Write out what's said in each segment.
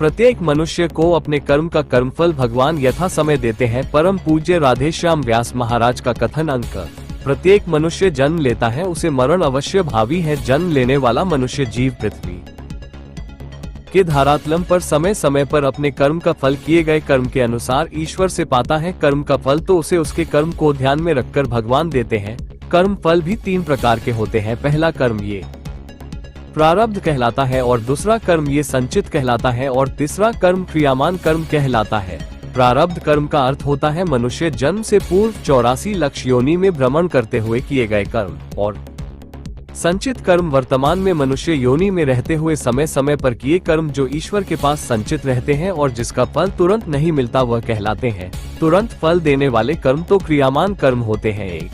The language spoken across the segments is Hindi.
प्रत्येक मनुष्य को अपने कर्म का कर्मफल भगवान यथा समय देते हैं। परम पूज्य राधेश्याम व्यास महाराज का कथन अंक। प्रत्येक मनुष्य जन्म लेता है, उसे मरण अवश्य भावी है। जन्म लेने वाला मनुष्य जीव पृथ्वी के धरातल पर समय समय पर अपने कर्म का फल किए गए कर्म के अनुसार ईश्वर से पाता है। कर्म का फल तो उसे उसके कर्म को ध्यान में रखकर भगवान देते हैं। कर्म फल भी 3 प्रकार के होते हैं। पहला कर्म ये प्रारब्ध कहलाता है और दूसरा कर्म ये संचित कहलाता है और तीसरा कर्म क्रियामान कर्म कहलाता है। प्रारब्ध कर्म का अर्थ होता है मनुष्य जन्म से पूर्व 84 लक्ष योनि में भ्रमण करते हुए किए गए कर्म, और संचित कर्म वर्तमान में मनुष्य योनि में रहते हुए समय समय पर किए कर्म जो ईश्वर के पास संचित रहते हैं और जिसका फल तुरंत नहीं मिलता वह कहलाते हैं। तुरंत फल देने वाले कर्म तो क्रियामान कर्म होते हैं। एक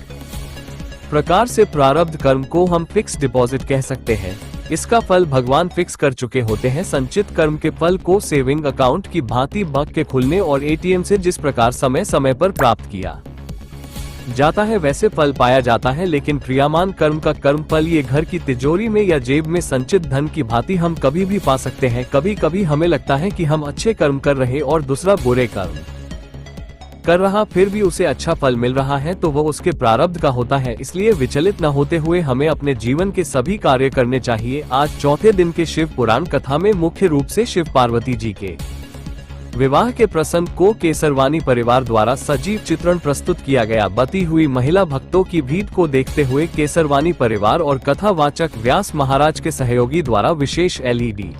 प्रकार से प्रारब्ध कर्म को हम फिक्स डिपॉजिट कह सकते हैं। इसका फल भगवान फिक्स कर चुके होते हैं। संचित कर्म के फल को सेविंग अकाउंट की भांति बैंक के खुलने और एटीएम से जिस प्रकार समय समय पर प्राप्त किया जाता है वैसे फल पाया जाता है। लेकिन क्रियामान कर्म का कर्म फल ये घर की तिजोरी में या जेब में संचित धन की भांति हम कभी भी पा सकते हैं। कभी कभी हमें लगता है कि हम अच्छे कर्म कर रहे और दूसरा बुरे कर्म कर रहा, फिर भी उसे अच्छा फल मिल रहा है तो वह उसके प्रारब्ध का होता है। इसलिए विचलित न होते हुए हमें अपने जीवन के सभी कार्य करने चाहिए। आज चौथे दिन के शिव पुराण कथा में मुख्य रूप से शिव पार्वती जी के विवाह के प्रसंग को केसरवानी परिवार द्वारा सजीव चित्रण प्रस्तुत किया गया। बती हुई महिला भक्तों की भीड़ को देखते हुए केसरवानी परिवार और कथावाचक व्यास महाराज के सहयोगी द्वारा विशेष LED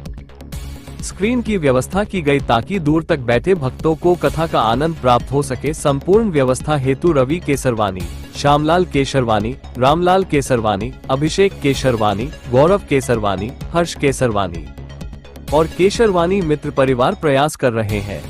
स्क्रीन की व्यवस्था की गई ताकि दूर तक बैठे भक्तों को कथा का आनंद प्राप्त हो सके। संपूर्ण व्यवस्था हेतु रवि केसरवानी, श्यामलाल केसरवानी, रामलाल केसरवानी, अभिषेक केसरवानी, गौरव केसरवानी, हर्ष केसरवानी और केसरवानी मित्र परिवार प्रयास कर रहे हैं।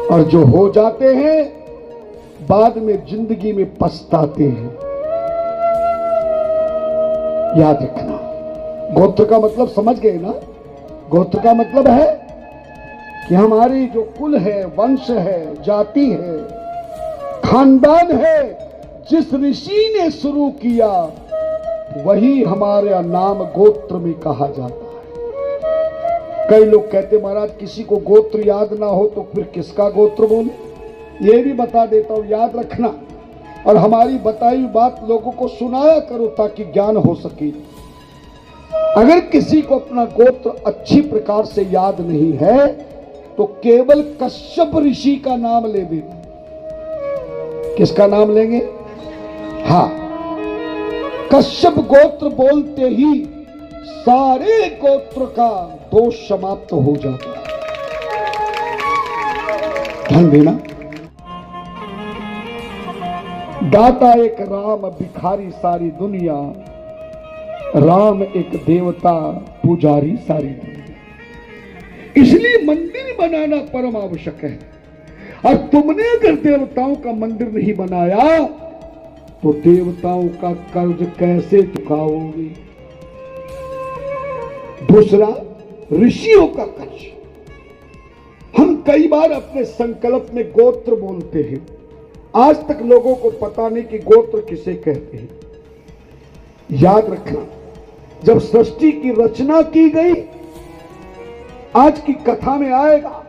और जो हो जाते हैं बाद में जिंदगी में पछताते हैं। याद रखना, गोत्र का मतलब समझ गए ना? गोत्र का मतलब है कि हमारी जो कुल है, वंश है, जाति है, खानदान है, जिस ऋषि ने शुरू किया वही हमारा नाम गोत्र में कहा जाता है। कई लोग कहते महाराज किसी को गोत्र याद ना हो तो फिर किसका गोत्र बोले। ये भी बता देता हूं, याद रखना, और हमारी बताई बात लोगों को सुनाया करो ताकि ज्ञान हो सके। अगर किसी को अपना गोत्र अच्छी प्रकार से याद नहीं है तो केवल कश्यप ऋषि का नाम ले देना। किसका नाम लेंगे? हाँ, कश्यप गोत्र बोलते ही सारे गोत्र का दोष समाप्त हो जाता है। ध्यान देना। दाता एक राम, भिखारी सारी दुनिया। राम एक देवता, पुजारी सारी दुनिया। इसलिए मंदिर बनाना परम आवश्यक है। और तुमने अगर देवताओं का मंदिर नहीं बनाया तो देवताओं का कर्ज कैसे चुकाओगे? दूसरा, ऋषियों का कर्ज। हम कई बार अपने संकल्प में गोत्र बोलते हैं। आज तक लोगों को पता नहीं कि गोत्र किसे कहते हैं। याद रखना, जब सृष्टि की रचना की गई, आज की कथा में आएगा,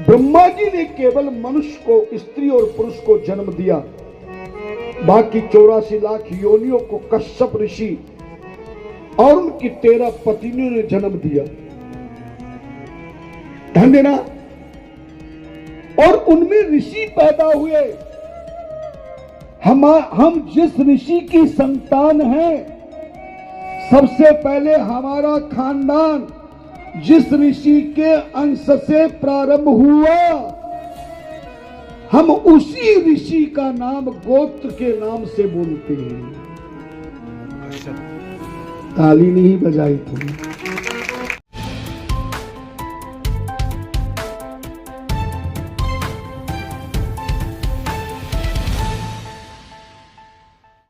ब्रह्मा जी ने केवल मनुष्य को, स्त्री और पुरुष को जन्म दिया। बाकी 84 लाख योनियों को कश्यप ऋषि और उनकी 13 पत्नियों ने जन्म दिया। ध्यान देना। और उनमें ऋषि पैदा हुए। हम जिस ऋषि की संतान हैं, सबसे पहले हमारा खानदान जिस ऋषि के अंश से प्रारंभ हुआ, हम उसी ऋषि का नाम गोत्र के नाम से बोलते हैं। ताली नहीं बजाई तुमने।